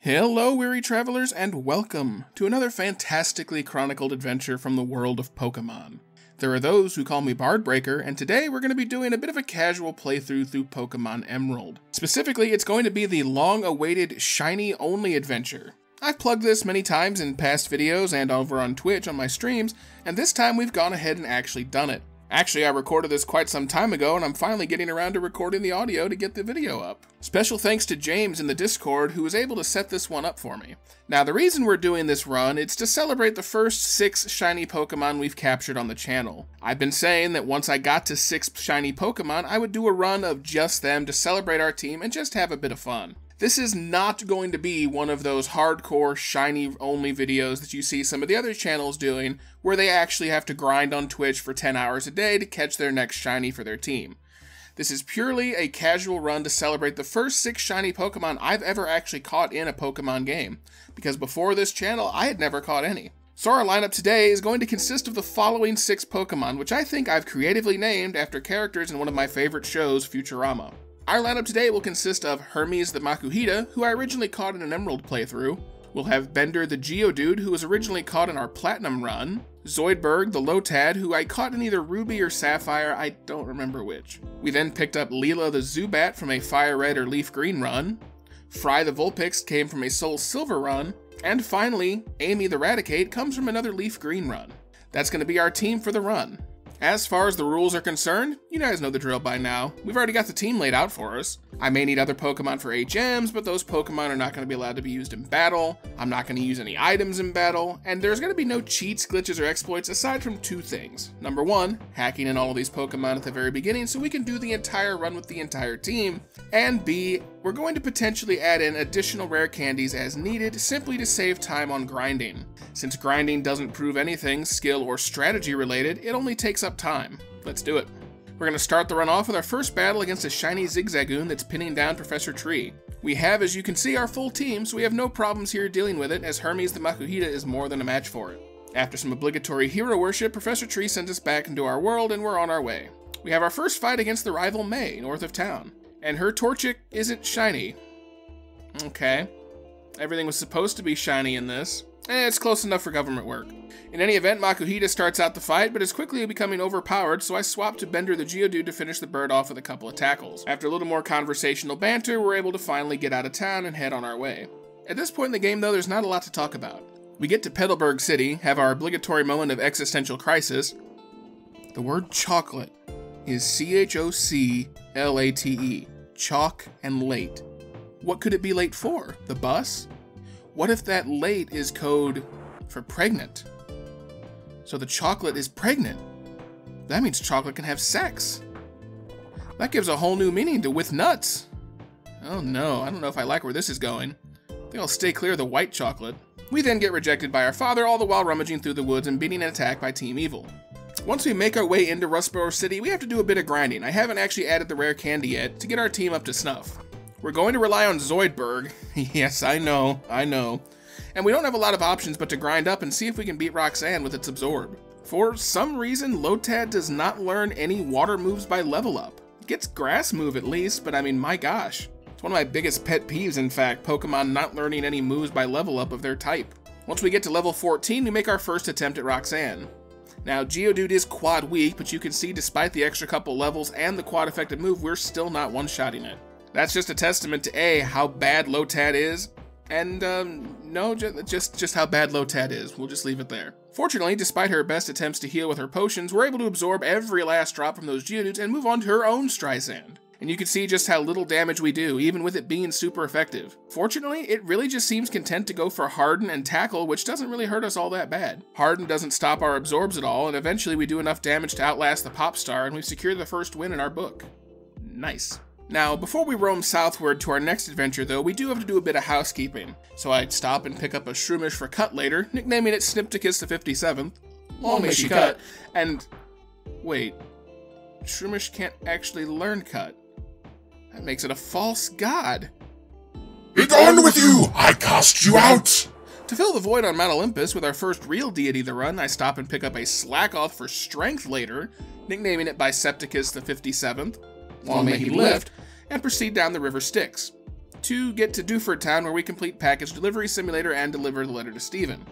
Hello, weary travelers, and welcome to another fantastically chronicled adventure from the world of Pokemon. There are those who call me Bardbreaker, and today we're going to be doing a bit of a casual playthrough through Pokemon Emerald. Specifically, it's going to be the long-awaited shiny-only adventure. I've plugged this many times in past videos and over on Twitch on my streams, and this time we've gone ahead and actually done it. Actually, I recorded this quite some time ago, and I'm finally getting around to recording the audio to get the video up. Special thanks to James in the Discord, who was able to set this one up for me. Now, the reason we're doing this run is to celebrate the first 6 shiny Pokemon we've captured on the channel. I've been saying that once I got to 6 shiny Pokemon, I would do a run of just them to celebrate our team and just have a bit of fun. This is not going to be one of those hardcore shiny-only videos that you see some of the other channels doing, where they actually have to grind on Twitch for 10 hours a day to catch their next shiny for their team. This is purely a casual run to celebrate the first 6 shiny Pokemon I've ever actually caught in a Pokemon game, because before this channel, I had never caught any. So our lineup today is going to consist of the following 6 Pokemon, which I think I've creatively named after characters in one of my favorite shows, Futurama. Our lineup today will consist of Hermes the Makuhita, who I originally caught in an Emerald playthrough. We'll have Bender the Geodude, who was originally caught in our Platinum run. Zoidberg the Lotad, who I caught in either Ruby or Sapphire, I don't remember which. We then picked up Leela the Zubat from a Fire Red or Leaf Green run. Fry the Vulpix came from a Soul Silver run. And finally, Amy the Raticate comes from another Leaf Green run. That's going to be our team for the run. As far as the rules are concerned, you guys know the drill by now. We've already got the team laid out for us. I may need other Pokemon for HMs, but those Pokemon are not going to be allowed to be used in battle. I'm not going to use any items in battle, and there's going to be no cheats, glitches, or exploits aside from 2 things. Number 1, hacking in all of these Pokemon at the very beginning so we can do the entire run with the entire team. And B, we're going to potentially add in additional rare candies as needed simply to save time on grinding. Since grinding doesn't prove anything skill or strategy related, it only takes up time. Let's do it. We're going to start the run off with our first battle against a shiny Zigzagoon that's pinning down Professor Tree. We have, as you can see, our full team, so we have no problems here dealing with it, as Hermes the Makuhita is more than a match for it. After some obligatory hero worship, Professor Tree sends us back into our world and we're on our way. We have our first fight against the rival May, north of town. And her Torchic isn't shiny. Okay. Everything was supposed to be shiny in this. It's close enough for government work. In any event, Makuhita starts out the fight, but is quickly becoming overpowered, so I swap to Bender the Geodude to finish the bird off with a couple of tackles. After a little more conversational banter, we're able to finally get out of town and head on our way. At this point in the game, though, there's not a lot to talk about. We get to Petalburg City, have our obligatory moment of existential crisis. The word chocolate is C-H-O-C-L-A-T-E. Chalk and late. What could it be late for? The bus? What if that late is code for pregnant? So the chocolate is pregnant. That means chocolate can have sex. That gives a whole new meaning to with nuts. Oh no, I don't know if I like where this is going. I think I'll stay clear of the white chocolate. We then get rejected by our father, all the while rummaging through the woods and beating an attack by Team Evil. Once we make our way into Rustboro City, we have to do a bit of grinding. I haven't actually added the rare candy yet to get our team up to snuff. We're going to rely on Zoidberg. Yes, I know. And we don't have a lot of options but to grind up and see if we can beat Roxanne with its Absorb. For some reason, Lotad does not learn any water moves by level up. It gets Grass move at least, but I mean, my gosh. It's one of my biggest pet peeves, in fact, Pokemon not learning any moves by level up of their type. Once we get to level 14, we make our first attempt at Roxanne. Now, Geodude is quad weak, but you can see despite the extra couple levels and the quad effective move, we're still not one-shotting it. That's just a testament to A, how bad Lotad is, and no, just how bad Lotad is. We'll just leave it there. Fortunately, despite her best attempts to heal with her potions, we're able to absorb every last drop from those Geodudes and move on to her own Streisand. And you can see just how little damage we do, even with it being super effective. Fortunately, it really just seems content to go for Harden and Tackle, which doesn't really hurt us all that bad. Harden doesn't stop our absorbs at all, and eventually we do enough damage to outlast the Popstar, and we've secured the first win in our book. Nice. Now, before we roam southward to our next adventure, though, we do have to do a bit of housekeeping. So I'd stop and pick up a Shroomish for cut later, nicknaming it Snipticus the 57th. Long may she cut. And wait, Shroomish can't actually learn cut. That makes it a false god. Begone with you! I cast you out! To fill the void on Mount Olympus with our first real deity of the run, I stop and pick up a Slackoth for strength later, nicknaming it Bicepticus the 57th. Long may he lift, and proceed down the river Styx. to get to Dewford Town, where we complete Package Delivery Simulator and deliver the letter to Steven.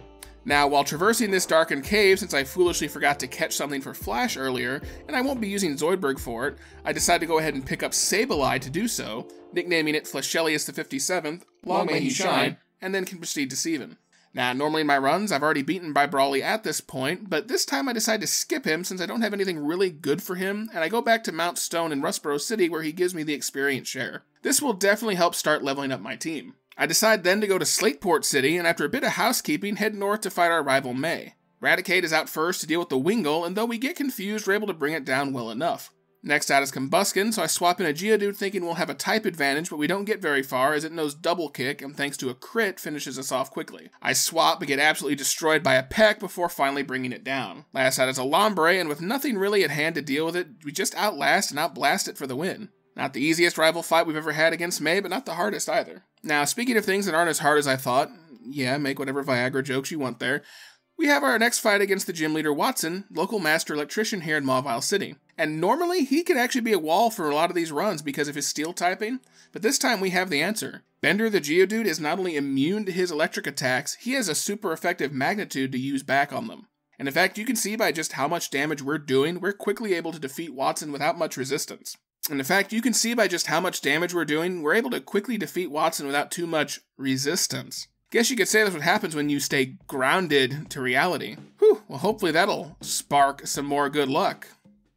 Now, while traversing this darkened cave, since I foolishly forgot to catch something for Flash earlier, and I won't be using Zoidberg for it, I decided to go ahead and pick up Sableye to do so, nicknaming it Flashelius the 57th, long may he shine, and then can proceed to Steven. Now, normally in my runs, I've already beaten by Brawly at this point, but this time I decided to skip him since I don't have anything really good for him, and I go back to Mount Stone in Rustboro City where he gives me the experience share. This will definitely help start leveling up my team. I decide then to go to Slateport City, and after a bit of housekeeping, head north to fight our rival May. Raticate is out first to deal with the Wingull, and though we get confused, we're able to bring it down well enough. Next out is Combuskin, so I swap in a Geodude thinking we'll have a type advantage, but we don't get very far as it knows Double Kick, and thanks to a crit, finishes us off quickly. I swap but get absolutely destroyed by a Peck before finally bringing it down. Last out is a Lombre, and with nothing really at hand to deal with it, we just outlast and outblast it for the win. Not the easiest rival fight we've ever had against May, but not the hardest either. Now, speaking of things that aren't as hard as I thought, yeah, make whatever Viagra jokes you want there, we have our next fight against the gym leader Watson, local master electrician here in Mauville City. And normally, he could actually be a wall for a lot of these runs because of his steel typing, but this time we have the answer. Bender the Geodude is not only immune to his electric attacks, he has a super effective magnitude to use back on them. And in fact, you can see by just how much damage we're doing, we're quickly able to defeat Watson without much resistance. And in fact, you can see by just how much damage we're doing, we're able to quickly defeat Watson without too much resistance. Guess you could say that's what happens when you stay grounded to reality. Whew, well hopefully that'll spark some more good luck.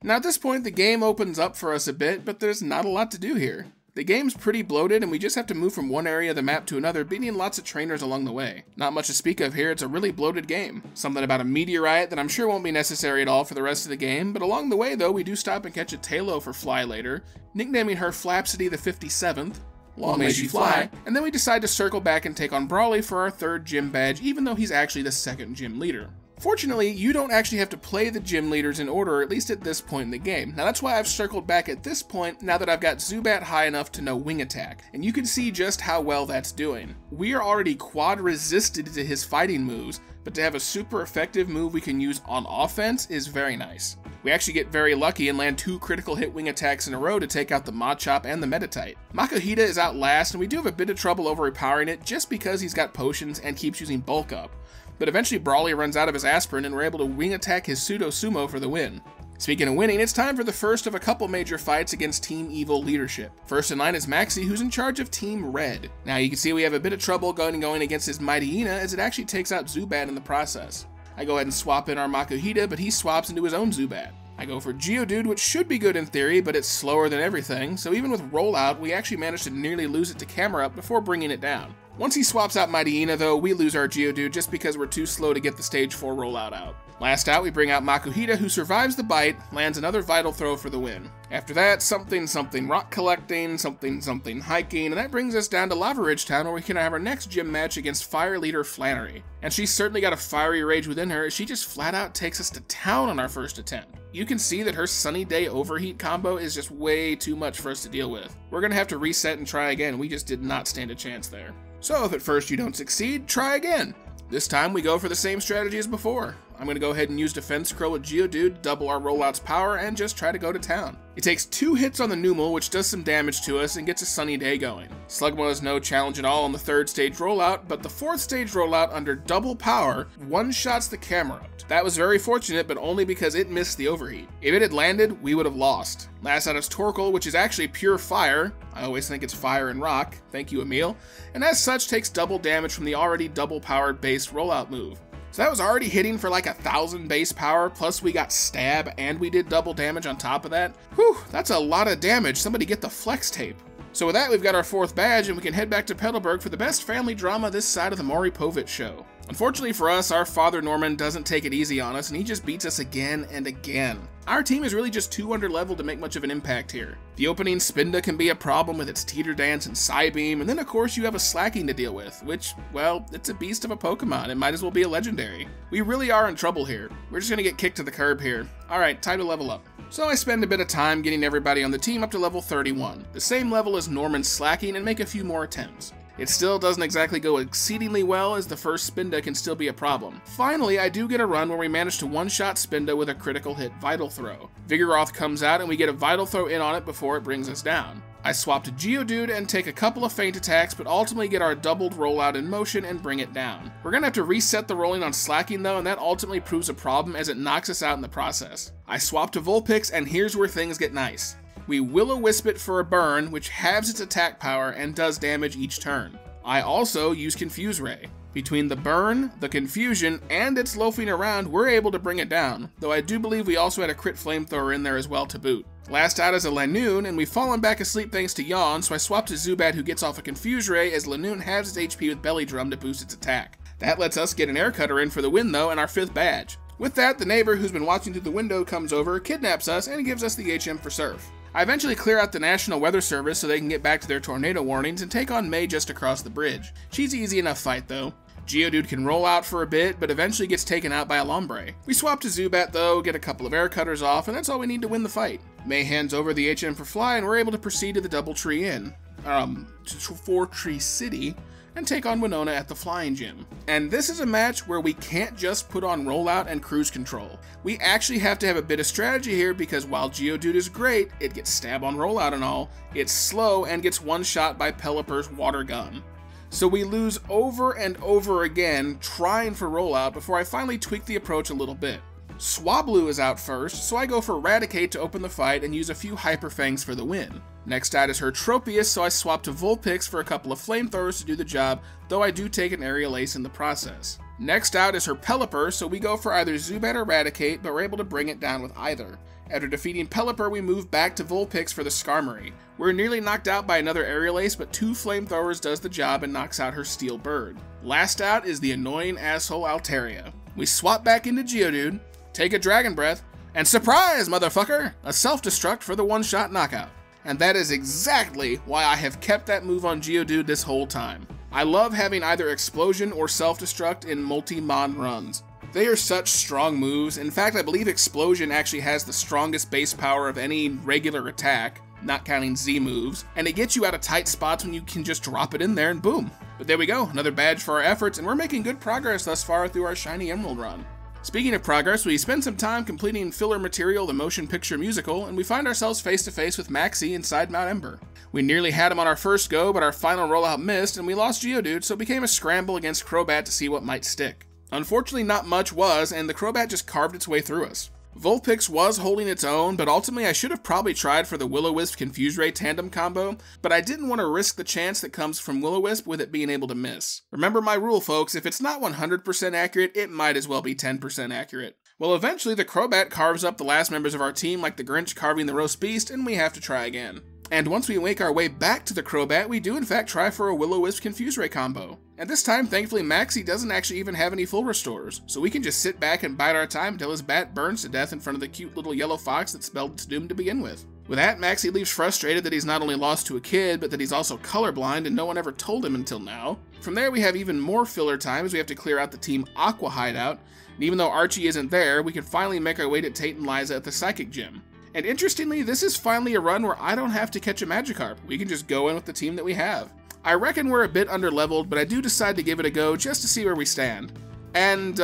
Now at this point, the game opens up for us a bit, but there's not a lot to do here. The game's pretty bloated, and we just have to move from one area of the map to another, beating lots of trainers along the way. Not much to speak of here, it's a really bloated game. Something about a meteorite that I'm sure won't be necessary at all for the rest of the game, but along the way though, we do stop and catch a Tailo for Fly later, nicknaming her Flapsity the 57th, long may she fly, and then we decide to circle back and take on Brawly for our third gym badge, even though he's actually the second gym leader. Fortunately, you don't actually have to play the gym leaders in order, at least at this point in the game. Now that's why I've circled back at this point, now that I've got Zubat high enough to know Wing Attack, and you can see just how well that's doing. We are already quad resisted to his fighting moves, but to have a super effective move we can use on offense is very nice. We actually get very lucky and land 2 critical hit wing attacks in a row to take out the Machop and the Meditite. Makuhita is out last, and we do have a bit of trouble overpowering it just because he's got potions and keeps using Bulk Up. But eventually Brawly runs out of his aspirin and we're able to wing attack his Pseudo Sumo for the win. Speaking of winning, it's time for the first of a couple major fights against Team Evil leadership. First in line is Maxie, who's in charge of Team Red. Now you can see we have a bit of trouble going against his Mightyena as it actually takes out Zubat in the process. I go ahead and swap in our Makuhita, but he swaps into his own Zubat. I go for Geodude, which should be good in theory, but it's slower than everything, so even with Rollout, we actually managed to nearly lose it to Camera Up before bringing it down. Once he swaps out Mightyena though, we lose our Geodude just because we're too slow to get the stage 4 rollout out. Last out, we bring out Makuhita, who survives the bite, lands another Vital Throw for the win. After that, something rock collecting, something hiking, and that brings us down to Lava Ridge Town where we can have our next gym match against Fire Leader Flannery. And she's certainly got a fiery rage within her as she just flat out takes us to town on our first attempt. You can see that her Sunny Day Overheat combo is just way too much for us to deal with. We're gonna have to reset and try again, we just did not stand a chance there. So if at first you don't succeed, try again. This time we go for the same strategy as before. I'm going to go ahead and use Defense Curl with Geodude, double our rollout's power, and just try to go to town. It takes 2 hits on the Numel, which does some damage to us and gets a Sunny Day going. Slugma is no challenge at all on the 3rd stage rollout, but the 4th stage rollout under double power one-shots the Camera Up. That was very fortunate, but only because it missed the overheat. If it had landed, we would have lost. Last out is Torkoal, which is actually pure fire. I always think it's fire and rock. Thank you, Emil. And as such, takes double damage from the already double-powered base rollout move. So that was already hitting for like 1,000 base power, plus we got stab and we did double damage on top of that. Whew, that's a lot of damage. Somebody get the flex tape. So with that, we've got our 4th badge and we can head back to Petalburg for the best family drama this side of the Maury Povich show. Unfortunately for us, our father Norman doesn't take it easy on us and he just beats us again and again. Our team is really just too underleveled to make much of an impact here. The opening Spinda can be a problem with its Teeter Dance and Psybeam, and then of course you have a Slacking to deal with, which, well, it's a beast of a Pokemon, it might as well be a legendary. We really are in trouble here. We're just gonna get kicked to the curb here. Alright, time to level up. So I spend a bit of time getting everybody on the team up to level 31, the same level as Norman's Slacking, and make a few more attempts. It still doesn't exactly go exceedingly well, as the first Spinda can still be a problem. Finally, I do get a run where we manage to one-shot Spinda with a critical hit Vital Throw. Vigoroth comes out and we get a Vital Throw in on it before it brings us down. I swap to Geodude and take a couple of feint attacks, but ultimately get our doubled rollout in motion and bring it down. We're gonna have to reset the rolling on slacking though, and that ultimately proves a problem as it knocks us out in the process. I swap to Vulpix, and here's where things get nice. We Will-O-Wisp it for a burn, which halves its attack power and does damage each turn. I also use Confuse Ray. Between the burn, the confusion, and its loafing around, we're able to bring it down, though I do believe we also had a crit flamethrower in there as well to boot. Last out is a Lanoon, and we've fallen back asleep thanks to Yawn, so I swap to Zubat, who gets off a Confuse Ray as Lanoon halves its HP with Belly Drum to boost its attack. That lets us get an Air Cutter in for the win though, and our 5th badge. With that, the neighbor who's been watching through the window comes over, kidnaps us, and gives us the HM for Surf. I eventually clear out the National Weather Service so they can get back to their tornado warnings and take on May just across the bridge. She's an easy enough fight though. Geodude can roll out for a bit, but eventually gets taken out by a Lombre. We swap to Zubat though, get a couple of Air Cutters off, and that's all we need to win the fight. May hands over the HM for Fly, and we're able to proceed to the Doubletree Inn, to Fortree City, and take on Winona at the Flying Gym. And this is a match where we can't just put on rollout and cruise control. We actually have to have a bit of strategy here because while Geodude is great, it gets stab on rollout and all, it's slow and gets one-shot by Pelipper's water gun. So we lose over and over again trying for rollout before I finally tweak the approach a little bit. Swablu is out first, so I go for Raticate to open the fight and use a few Hyper Fangs for the win. Next out is her Tropius, so I swap to Vulpix for a couple of Flamethrowers to do the job, though I do take an Aerial Ace in the process. Next out is her Pelipper, so we go for either Zubat or Raticate, but we're able to bring it down with either. After defeating Pelipper, we move back to Vulpix for the Skarmory. We're nearly knocked out by another Aerial Ace, but 2 Flamethrowers does the job and knocks out her Steel Bird. Last out is the annoying asshole Altaria. We swap back into Geodude, take a Dragon Breath, and surprise, motherfucker! A self-destruct for the one-shot knockout. And that is exactly why I have kept that move on Geodude this whole time. I love having either Explosion or Self-Destruct in multi-mon runs. They are such strong moves. In fact, I believe Explosion actually has the strongest base power of any regular attack, not counting Z moves, and it gets you out of tight spots when you can just drop it in there and boom. But there we go, another badge for our efforts, and we're making good progress thus far through our Shiny Emerald run. Speaking of progress, we spend some time completing filler material, the motion picture musical, and we find ourselves face to face with Maxie inside Mount Ember. We nearly had him on our first go, but our final rollout missed, and we lost Geodude, so it became a scramble against Crobat to see what might stick. Unfortunately, not much was, and the Crobat just carved its way through us. Vulpix was holding its own, but ultimately I should have probably tried for the Will-O-Wisp Confuse Ray tandem combo, but I didn't want to risk the chance that comes from Will-O-Wisp with it being able to miss. Remember my rule, folks, if it's not 100% accurate, it might as well be 10% accurate. Well, eventually the Crobat carves up the last members of our team like the Grinch carving the roast beast, and we have to try again. And once we make our way back to the Crobat, we do in fact try for a Will-O-Wisp Confuse Ray combo. And this time, thankfully, Maxie doesn't actually even have any full restores, so we can just sit back and bide our time until his bat burns to death in front of the cute little yellow fox that spelled its doom to begin with. With that, Maxie leaves frustrated that he's not only lost to a kid, but that he's also colorblind and no one ever told him until now. From there, we have even more filler time as we have to clear out the Team Aqua hideout, and even though Archie isn't there, we can finally make our way to Tate and Liza at the Psychic Gym. And interestingly, this is finally a run where I don't have to catch a Magikarp. We can just go in with the team that we have. I reckon we're a bit underleveled, but I do decide to give it a go just to see where we stand. And,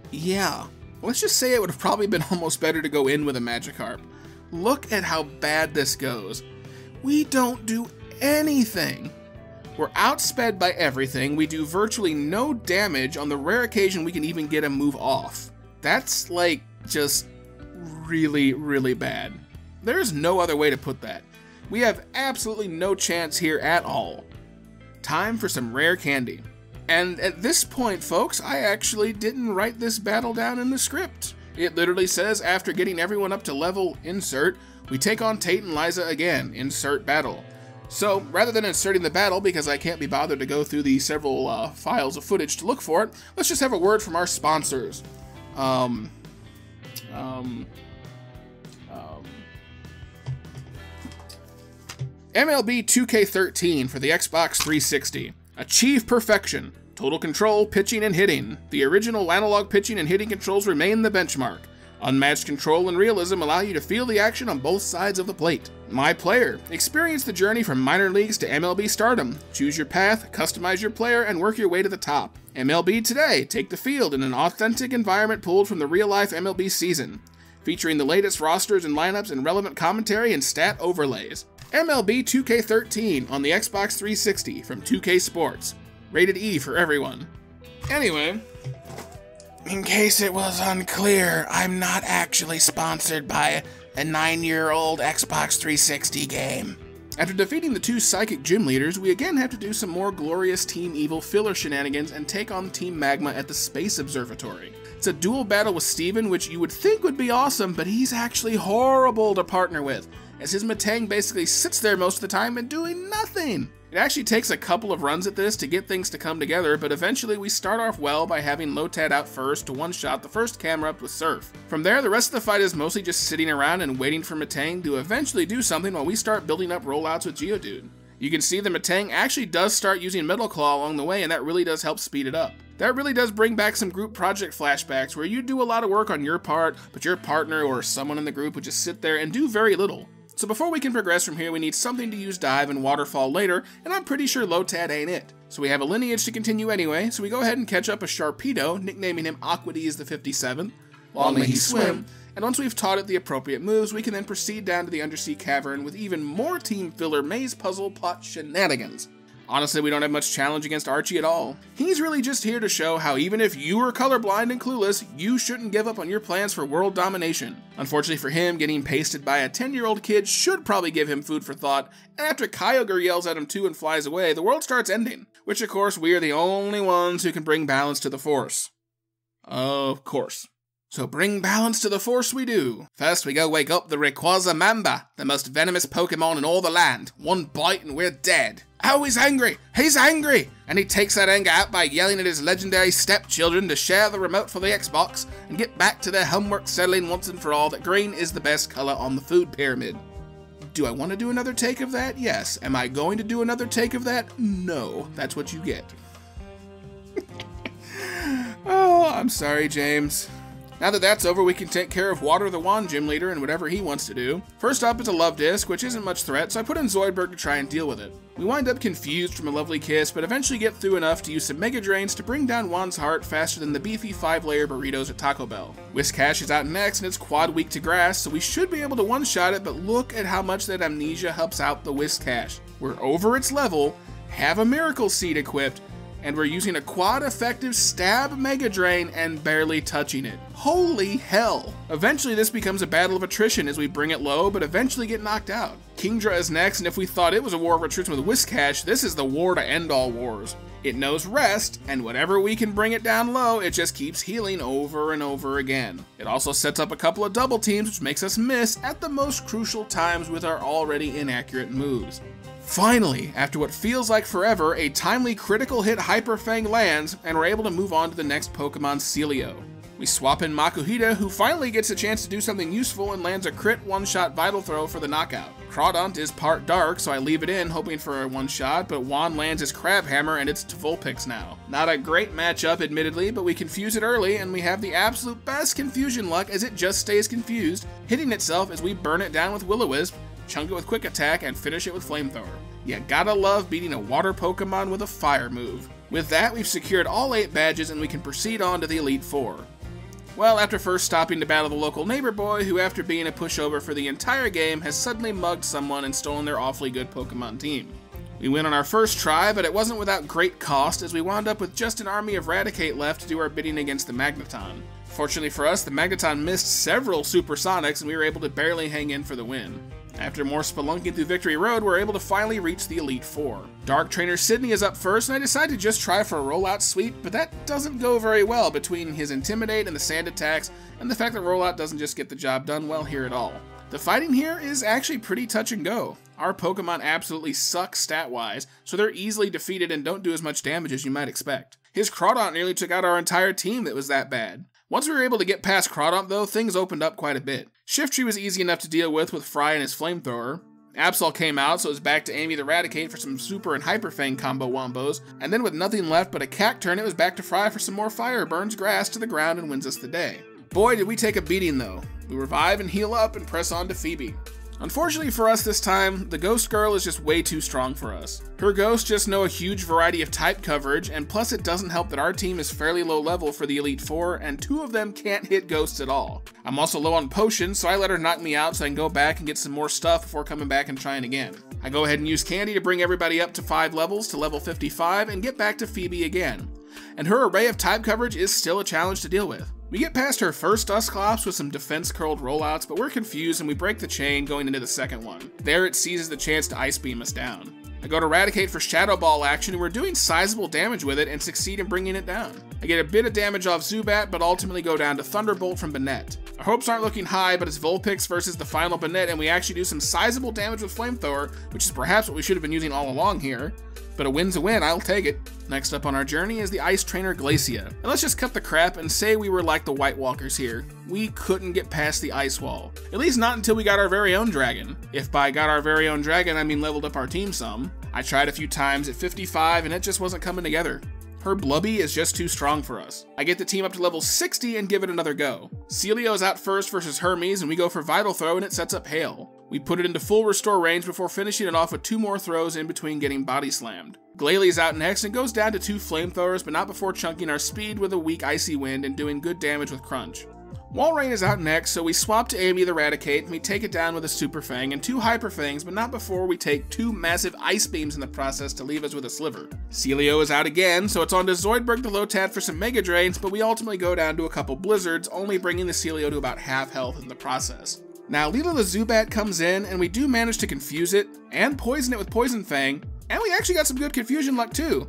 yeah. Let's just say it would have probably been almost better to go in with a Magikarp. Look at how bad this goes. We don't do anything. We're outsped by everything. We do virtually no damage on the rare occasion we can even get a move off. That's, like, just really, really bad. There's no other way to put that. We have absolutely no chance here at all. Time for some rare candy. And at this point, folks, I actually didn't write this battle down in the script. It literally says, after getting everyone up to level insert, we take on Tate and Liza again, insert battle. So, rather than inserting the battle, because I can't be bothered to go through the several files of footage to look for it, let's just have a word from our sponsors. MLB 2K13 for the Xbox 360. Achieve perfection. Total control, pitching, and hitting. The original analog pitching and hitting controls remain the benchmark. Unmatched control and realism allow you to feel the action on both sides of the plate. My Player. Experience the journey from minor leagues to MLB stardom. Choose your path, customize your player, and work your way to the top. MLB Today. Take the field in an authentic environment pulled from the real-life MLB season, featuring the latest rosters and lineups and relevant commentary and stat overlays. MLB 2K13 on the Xbox 360 from 2K Sports. Rated E for everyone. Anyway, in case it was unclear, I'm not actually sponsored by a 9-year-old Xbox 360 game. After defeating the 2 psychic gym leaders, we again have to do some more glorious Team Evil filler shenanigans and take on Team Magma at the Space Observatory. It's a dual battle with Steven, which you would think would be awesome, but he's actually horrible to partner with, as his Metang basically sits there most of the time and doing nothing. It actually takes a couple of runs at this to get things to come together, but eventually we start off well by having Lotad out first to one-shot the first camera up with Surf. From there, the rest of the fight is mostly just sitting around and waiting for Metang to eventually do something while we start building up rollouts with Geodude. You can see the Metang actually does start using Metal Claw along the way, and that really does help speed it up. That really does bring back some group project flashbacks where you do a lot of work on your part, but your partner or someone in the group would just sit there and do very little. So before we can progress from here, we need something to use Dive and Waterfall later, and I'm pretty sure Lotad ain't it. So we have a lineage to continue anyway, so we go ahead and catch up a Sharpedo, nicknaming him Aquades the 57th. Long may he swim. And once we've taught it the appropriate moves, we can then proceed down to the undersea cavern with even more team filler maze puzzle plot shenanigans. Honestly, we don't have much challenge against Archie at all. He's really just here to show how even if you are colorblind and clueless, you shouldn't give up on your plans for world domination. Unfortunately for him, getting pasted by a 10-year-old kid should probably give him food for thought, and after Kyogre yells at him too and flies away, the world starts ending. Which of course, we are the only ones who can bring balance to the Force. Of course. So bring balance to the Force we do. First we go wake up the Rayquaza Mamba, the most venomous Pokemon in all the land. One bite and we're dead. Oh, he's angry! He's angry! And he takes that anger out by yelling at his legendary stepchildren to share the remote for the Xbox and get back to their homework, settling once and for all that green is the best color on the food pyramid. Do I want to do another take of that? Yes. Am I going to do another take of that? No. That's what you get. Oh, I'm sorry, James. Now that that's over, we can take care of Water the Wand Gym Leader and whatever he wants to do. First up is a Love Disc, which isn't much threat, so I put in Zoidberg to try and deal with it. We wind up confused from a lovely kiss, but eventually get through enough to use some Mega Drains to bring down Wand's heart faster than the beefy 5-layer burritos at Taco Bell. Whiscash is out next, and it's quad weak to grass, so we should be able to one-shot it, but look at how much that Amnesia helps out the Whiscash. We're over its level, have a Miracle Seed equipped, and we're using a quad effective stab Mega Drain and barely touching it. Holy hell! Eventually this becomes a battle of attrition as we bring it low, but eventually get knocked out. Kingdra is next, and if we thought it was a war of attrition with Whiscash, this is the war to end all wars. It knows rest, and whenever we can bring it down low, it just keeps healing over and over again. It also sets up a couple of double teams, which makes us miss at the most crucial times with our already inaccurate moves. Finally, after what feels like forever, a timely critical hit Hyper Fang lands, and we're able to move on to the next Pokemon, Celio. We swap in Makuhita, who finally gets a chance to do something useful and lands a crit one-shot Vital Throw for the knockout. Crawdaunt is part dark, so I leave it in, hoping for a one-shot, but Juan lands his Crab Hammer and it's to Vulpix now. Not a great matchup, admittedly, but we confuse it early, and we have the absolute best confusion luck as it just stays confused, hitting itself as we burn it down with Will-O-Wisp, chunk it with Quick Attack, and finish it with Flamethrower. You gotta love beating a water Pokemon with a fire move. With that, we've secured all 8 badges and we can proceed on to the Elite Four. Well, after first stopping to battle the local neighbor boy, who after being a pushover for the entire game, has suddenly mugged someone and stolen their awfully good Pokemon team. We win on our first try, but it wasn't without great cost, as we wound up with just an army of Raticate left to do our bidding against the Magneton. Fortunately for us, the Magneton missed several Supersonics and we were able to barely hang in for the win. After more spelunking through Victory Road, we're able to finally reach the Elite Four. Dark Trainer Sydney is up first, and I decide to just try for a rollout sweep, but that doesn't go very well between his Intimidate and the Sand attacks, and the fact that rollout doesn't just get the job done well here at all. The fighting here is actually pretty touch and go. Our Pokemon absolutely suck stat-wise, so they're easily defeated and don't do as much damage as you might expect. His Crawdaunt nearly took out our entire team that was that bad. Once we were able to get past Crawdaunt though, things opened up quite a bit. Shiftry was easy enough to deal with Fry and his Flamethrower. Absol came out, so it was back to Amy the Raticate for some Super and Hyper Fang combo wombos, and then with nothing left but a Cacturn, it was back to Fry for some more fire, burns grass to the ground and wins us the day. Boy, did we take a beating though. We revive and heal up and press on to Phoebe. Unfortunately for us this time, the Ghost Girl is just way too strong for us. Her ghosts just know a huge variety of type coverage, and plus it doesn't help that our team is fairly low level for the Elite Four, and 2 of them can't hit ghosts at all. I'm also low on potions, so I let her knock me out so I can go back and get some more stuff before coming back and trying again. I go ahead and use Candy to bring everybody up to 5 levels to level 55 and get back to Phoebe again. And her array of type coverage is still a challenge to deal with. We get past her first Dusclops with some defense curled rollouts, but we're confused and we break the chain going into the second one. There it seizes the chance to Ice Beam us down. I go to Eradicate for Shadow Ball action, and we're doing sizable damage with it and succeed in bringing it down. I get a bit of damage off Zubat, but ultimately go down to Thunderbolt from Banette. Our hopes aren't looking high, but it's Vulpix versus the final Banette, and we actually do some sizable damage with Flamethrower, which is perhaps what we should have been using all along here. But a win's a win, I'll take it. Next up on our journey is the Ice Trainer Glacia. And let's just cut the crap and say we were like the White Walkers here. We couldn't get past the ice wall. At least not until we got our very own dragon. If by got our very own dragon, I mean leveled up our team some. I tried a few times at 55 and it just wasn't coming together. Her Blubby is just too strong for us. I get the team up to level 60 and give it another go. Celio's out first versus Hermes, and we go for Vital Throw and it sets up Hail. We put it into full restore range before finishing it off with 2 more throws in between getting body slammed. Glalie out next and goes down to 2 flamethrowers, but not before chunking our speed with a weak Icy Wind and doing good damage with Crunch. Walrein is out next, so we swap to Amy the Eradicate and we take it down with a Super Fang and 2 Hyper Fangs, but not before we take 2 massive Ice Beams in the process to leave us with a Sliver. Celio is out again, so it's on to Zoidberg the Lotad for some Mega Drains, but we ultimately go down to a couple Blizzards, only bringing the Celio to about half health in the process. Now Lila the Zubat comes in, and we do manage to confuse it, and poison it with Poison Fang, and we actually got some good confusion luck too.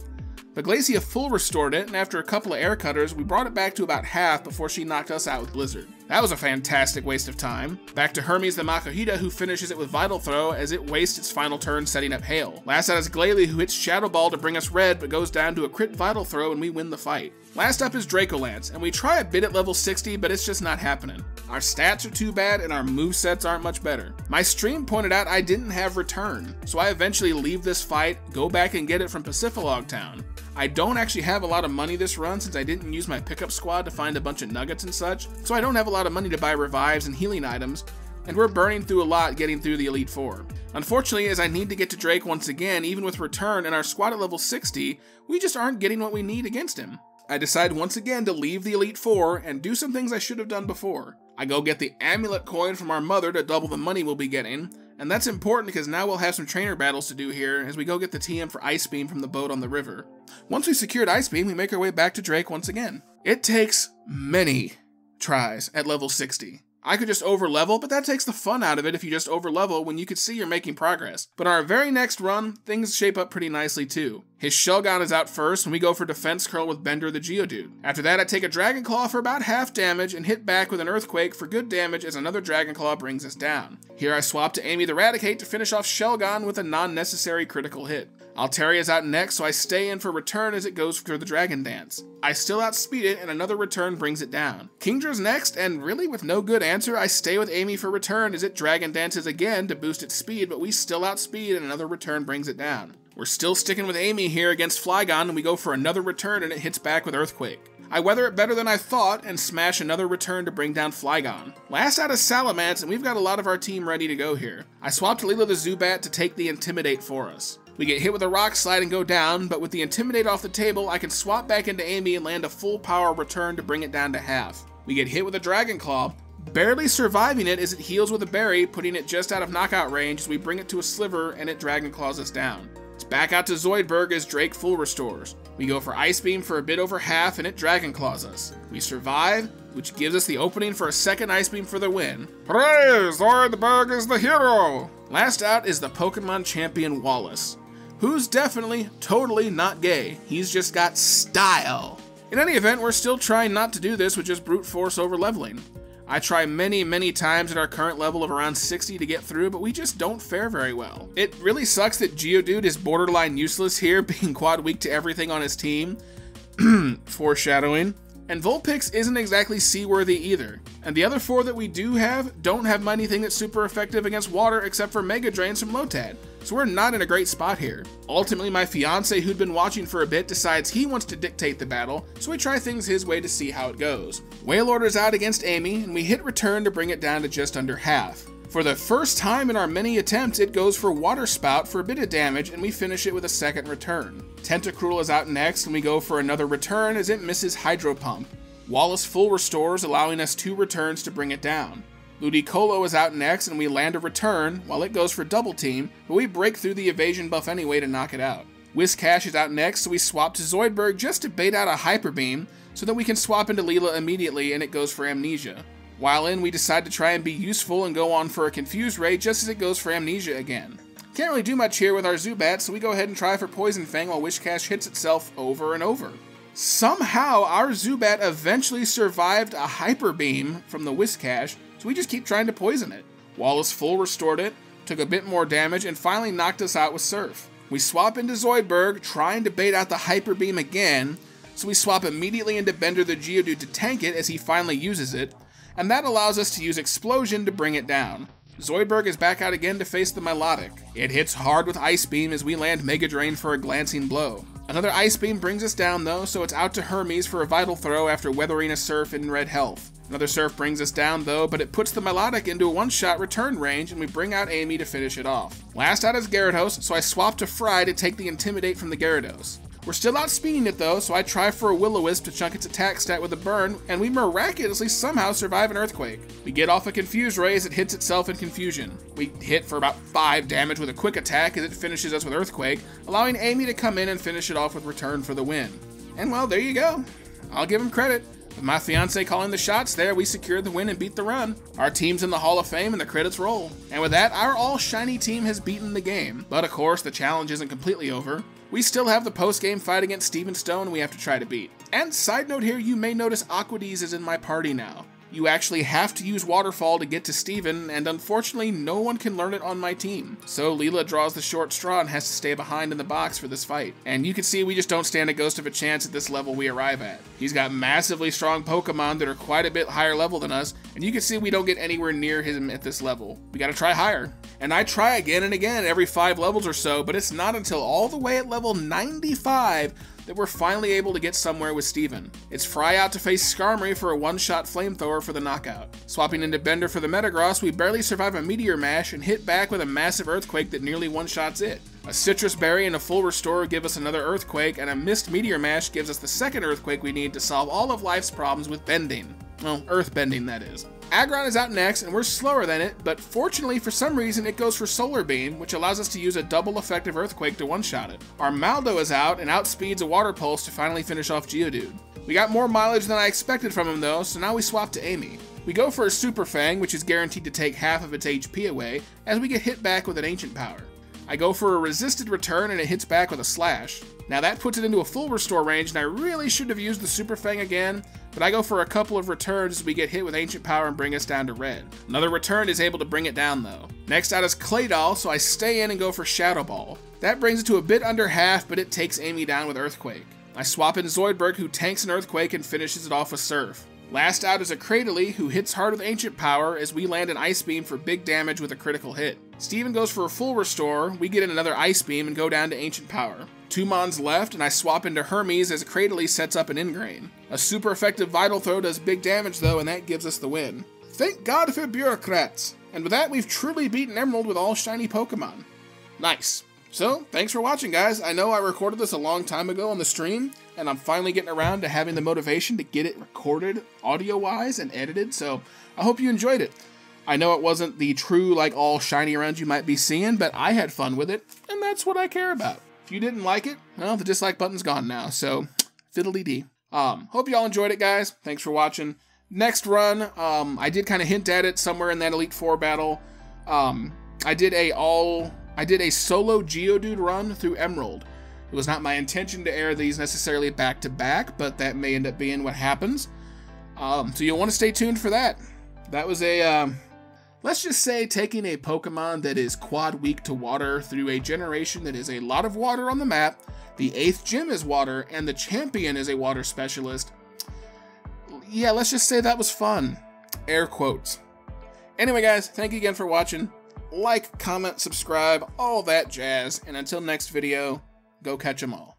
But Glacia full restored it, and after a couple of air cutters, we brought it back to about half before she knocked us out with Blizzard. That was a fantastic waste of time. Back to Hermes the Makuhita, who finishes it with Vital Throw as it wastes its final turn setting up Hail. Last out is Glalie, who hits Shadow Ball to bring us red, but goes down to a crit Vital Throw and we win the fight. Last up is Dracolance, and we try a bit at level 60, but it's just not happening. Our stats are too bad and our movesets aren't much better. My stream pointed out I didn't have Return, so I eventually leave this fight, go back and get it from Pacifilog Town. I don't actually have a lot of money this run since I didn't use my pickup squad to find a bunch of nuggets and such, so I don't have a lot of money to buy revives and healing items, and we're burning through a lot getting through the Elite Four. Unfortunately, as I need to get to Drake once again, even with Return and our squad at level 60, we just aren't getting what we need against him. I decide once again to leave the Elite Four and do some things I should have done before. I go get the amulet coin from our mother to double the money we'll be getting, and that's important because now we'll have some trainer battles to do here as we go get the TM for Ice Beam from the boat on the river. Once we secured Ice Beam, we make our way back to Drake once again. It takes many tries at level 60. I could just overlevel, but that takes the fun out of it if you just overlevel when you could see you're making progress. But our very next run, things shape up pretty nicely too. His Shelgon is out first, and we go for Defense Curl with Bender the Geodude. After that, I take a Dragon Claw for about half damage and hit back with an Earthquake for good damage as another Dragon Claw brings us down. Here I swap to Amy the Eradicate to finish off Shelgon with a non-necessary critical hit. Altaria is out next, so I stay in for Return as it goes for the Dragon Dance. I still outspeed it, and another Return brings it down. Kingdra's next, and really with no good answer, I stay with Amy for Return as it Dragon Dances again to boost its speed, but we still outspeed and another Return brings it down. We're still sticking with Amy here against Flygon, and we go for another Return and it hits back with Earthquake. I weather it better than I thought and smash another Return to bring down Flygon. Last out is Salamence, and we've got a lot of our team ready to go here. I swap to Lila the Zubat to take the Intimidate for us. We get hit with a Rock Slide and go down, but with the Intimidate off the table, I can swap back into Amy and land a full power Return to bring it down to half. We get hit with a Dragon Claw, barely surviving it as it heals with a berry, putting it just out of knockout range as we bring it to a Sliver and it Dragon Claws us down. It's back out to Zoidberg as Drake full restores. We go for Ice Beam for a bit over half and it Dragon Claws us. We survive, which gives us the opening for a second Ice Beam for the win. Hooray! Zoidberg is the hero! Last out is the Pokemon champion Wallace, who's definitely, totally not gay. He's just got style. In any event, we're still trying not to do this with just brute force over leveling. I try many times at our current level of around 60 to get through, but we just don't fare very well. It really sucks that Geodude is borderline useless here, being quad weak to everything on his team. Foreshadowing. And Vulpix isn't exactly seaworthy either. And the other 4 that we do have don't have anything that's super effective against water except for Mega Drains from Lotad. So we're not in a great spot here. Ultimately, my fiance, who'd been watching for a bit, decides he wants to dictate the battle, so we try things his way to see how it goes. Wailord's out against Amy, and we hit Return to bring it down to just under half. For the first time in our many attempts, it goes for Water Spout for a bit of damage, and we finish it with a second return. Tentacruel is out next, and we go for another return as it misses Hydro Pump. Wallace full restores, allowing us 2 returns to bring it down. Ludicolo is out next, and we land a return while it goes for Double Team, but we break through the evasion buff anyway to knock it out. Whiscash is out next, so we swap to Zoidberg just to bait out a Hyper Beam so that we can swap into Leela immediately and it goes for Amnesia. While in, we decide to try and be useful and go on for a Confuse Ray just as it goes for Amnesia again. Can't really do much here with our Zubat, so we go ahead and try for Poison Fang while Whiscash hits itself over and over. Somehow, our Zubat eventually survived a Hyper Beam from the Whiscash, so we just keep trying to poison it. Wallace full restored it, took a bit more damage, and finally knocked us out with Surf. We swap into Zoidberg, trying to bait out the Hyper Beam again, so we swap immediately into Bender the Geodude to tank it as he finally uses it, and that allows us to use Explosion to bring it down. Zoidberg is back out again to face the Milotic. It hits hard with Ice Beam as we land Mega Drain for a glancing blow. Another Ice Beam brings us down though, so it's out to Hermes for a Vital Throw after weathering a Surf in red health. Another Surf brings us down though, but it puts the Milotic into a one-shot return range and we bring out Amy to finish it off. Last out is Gyarados, so I swap to Fry to take the Intimidate from the Gyarados. We're still outspeeding it though, so I try for a Will-O-Wisp to chunk its attack stat with a burn, and we miraculously somehow survive an Earthquake. We get off a Confuse Ray as it hits itself in confusion. We hit for about 5 damage with a quick attack as it finishes us with Earthquake, allowing Amy to come in and finish it off with Return for the win. And well, there you go. I'll give him credit. With my fiance calling the shots there, we secured the win and beat the run. Our team's in the Hall of Fame and the credits roll. And with that, our all-shiny team has beaten the game. But of course, the challenge isn't completely over. We still have the post-game fight against Steven Stone we have to try to beat. And side note here, you may notice Aquadiz is in my party now. You actually have to use Waterfall to get to Steven, and unfortunately no one can learn it on my team. So Leela draws the short straw and has to stay behind in the box for this fight. And you can see we just don't stand a ghost of a chance at this level we arrive at. He's got massively strong Pokemon that are quite a bit higher level than us, and you can see we don't get anywhere near him at this level. We gotta try higher. And I try again and again every 5 levels or so, but it's not until all the way at level 95 that we're finally able to get somewhere with Steven. It's Fry out to face Skarmory for a one-shot Flamethrower for the knockout. Swapping into Bender for the Metagross, we barely survive a Meteor Mash and hit back with a massive Earthquake that nearly one-shots it. A Citrus Berry and a full Restore give us another Earthquake, and a missed Meteor Mash gives us the second Earthquake we need to solve all of life's problems with bending. Well, Earth bending, that is. Aggron is out next, and we're slower than it, but fortunately for some reason it goes for Solar Beam, which allows us to use a double effective Earthquake to one-shot it. Our Maldo is out and outspeeds a Water Pulse to finally finish off Geodude. We got more mileage than I expected from him though, so now we swap to Amy. We go for a Super Fang, which is guaranteed to take half of its HP away, as we get hit back with an Ancient Power. I go for a resisted return and it hits back with a Slash. Now that puts it into a full restore range, and I really should have used the Super Fang again, but I go for a couple of returns as we get hit with Ancient Power and bring us down to red. Another return is able to bring it down though. Next out is Claydol, so I stay in and go for Shadow Ball. That brings it to a bit under half, but it takes Amy down with Earthquake. I swap in Zoidberg, who tanks an Earthquake and finishes it off with Surf. Last out is a Cradily, who hits hard with Ancient Power as we land an Ice Beam for big damage with a critical hit. Steven goes for a full restore, we get in another Ice Beam and go down to Ancient Power. 2 Mons left, and I swap into Hermes as Cradily sets up an Ingrain. A super effective Vital Throw does big damage though, and that gives us the win. Thank God for bureaucrats! And with that, we've truly beaten Emerald with all shiny Pokemon. Nice. So, thanks for watching, guys. I know I recorded this a long time ago on the stream, and I'm finally getting around to having the motivation to get it recorded audio-wise and edited, so I hope you enjoyed it. I know it wasn't the true, like, all shiny rounds you might be seeing, but I had fun with it, and that's what I care about. If you didn't like it, well, the dislike button's gone now, so fiddly-dee. Hope y'all enjoyed it, guys. Thanks for watching. Next run, I did kind of hint at it somewhere in that Elite Four battle. I did a solo Geodude run through Emerald. It was not my intention to air these necessarily back-to-back, but that may end up being what happens. So you'll want to stay tuned for that. That was a, let's just say taking a Pokemon that is quad weak to water through a generation that is a lot of water on the map, the 8th gym is water, and the champion is a water specialist. Yeah, let's just say that was fun. Air quotes. Anyway, guys, thank you again for watching. Like, comment, subscribe, all that jazz, and until next video, go catch 'em all.